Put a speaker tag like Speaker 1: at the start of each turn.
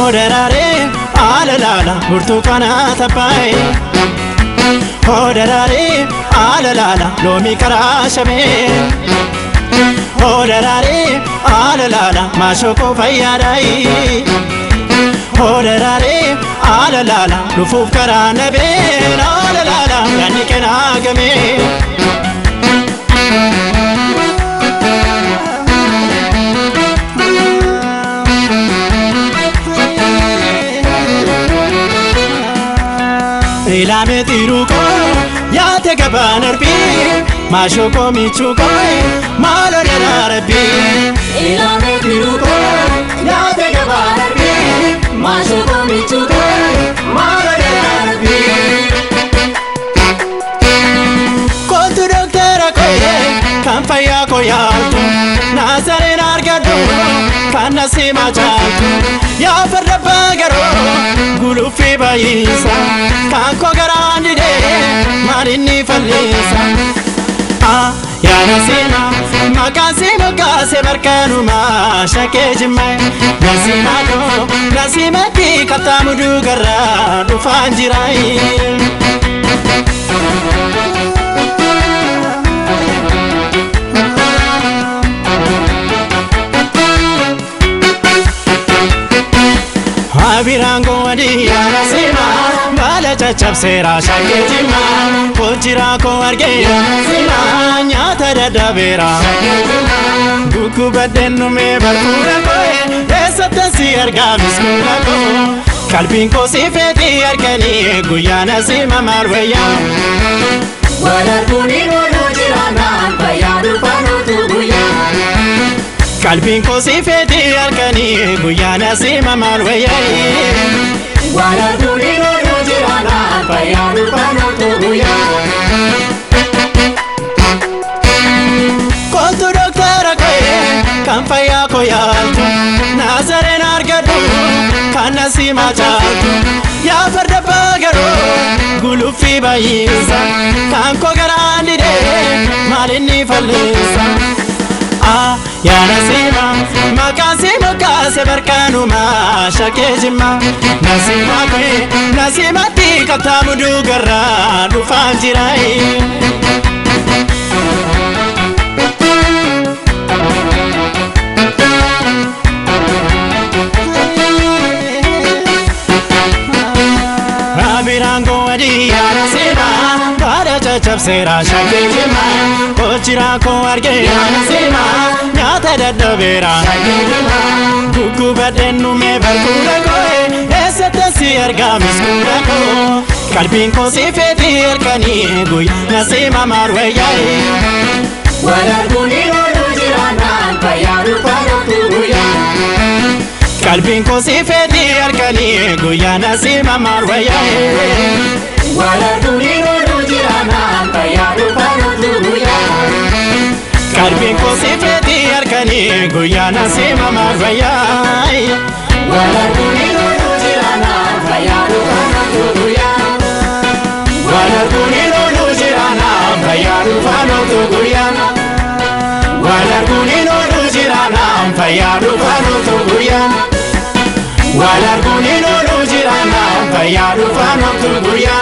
Speaker 1: Hodarare alalala burtukana tapai Hodarare alalala lomi karashame Hodarare alalala mashoko fayyadai Hodarare alalala lufuf karanabe alalala yanikena game Ilame tiruko ya te gabanarbi mashoko michuko malo dararbi
Speaker 2: Ilame tiruko
Speaker 1: ya te gabanarbi
Speaker 2: mashoko michuko
Speaker 1: malo dararbi Kontu doctora koye kampaya koyaltu Nazaren argadu kanasima chaltu ya farabagaro gulufi bayisa kanko garandi de marini falisa ya nasima makasima kase barkanu ma shakejima nasima do nasima ki katamudu garra du fanjirai Abirango adiya nasima bala chachap sera shakejima Pojira ko argeya nasima nyata dadabera Gugu badenu me barpura koe esa tasi arga miskuna ko Kalbin ko sifeti argani guya nasima marweya
Speaker 2: Walarkuni wadu jirana bayadu panutu guya
Speaker 1: Kalbin ko sifeti argani guya nasima marweya
Speaker 2: Walarkuni wadu jirana bayadu panutu guya
Speaker 1: Kontu doctora koye kampaya koyaltu Nazaren argadu kanasima chaltu ya farda bagaro gulufi bayisa kanko garandi de malini falisa ya nasima makasima kase barkanu ma shakejima nasima koye nasima ti katamudu garra du fanjirai Abirango adiya nasima bala chachap sera shakejima Pojira ko argeya nasima nyata dadabera Gugu badenu me barkura koe esa tasi arga miskura ko Kalbin ko sifeti argani guya nasima marweyai
Speaker 2: Walarkuni wadu jirana bayadu panutu guya
Speaker 1: Kalbin ko sifeti argani guya nasima marweyai
Speaker 2: Walarkuni wadu jirana bayadu panutu guya
Speaker 1: Kalbin ko sifeti argani guya nasima marweyai
Speaker 2: Walarkuni wadu jirana bayadu panutu guya
Speaker 1: Walarkuni lolu jirana bayadu panutu guya Walarkuni lolu jirana bayadu panutu guya Walarkuni lolu jirana bayadu panutu guya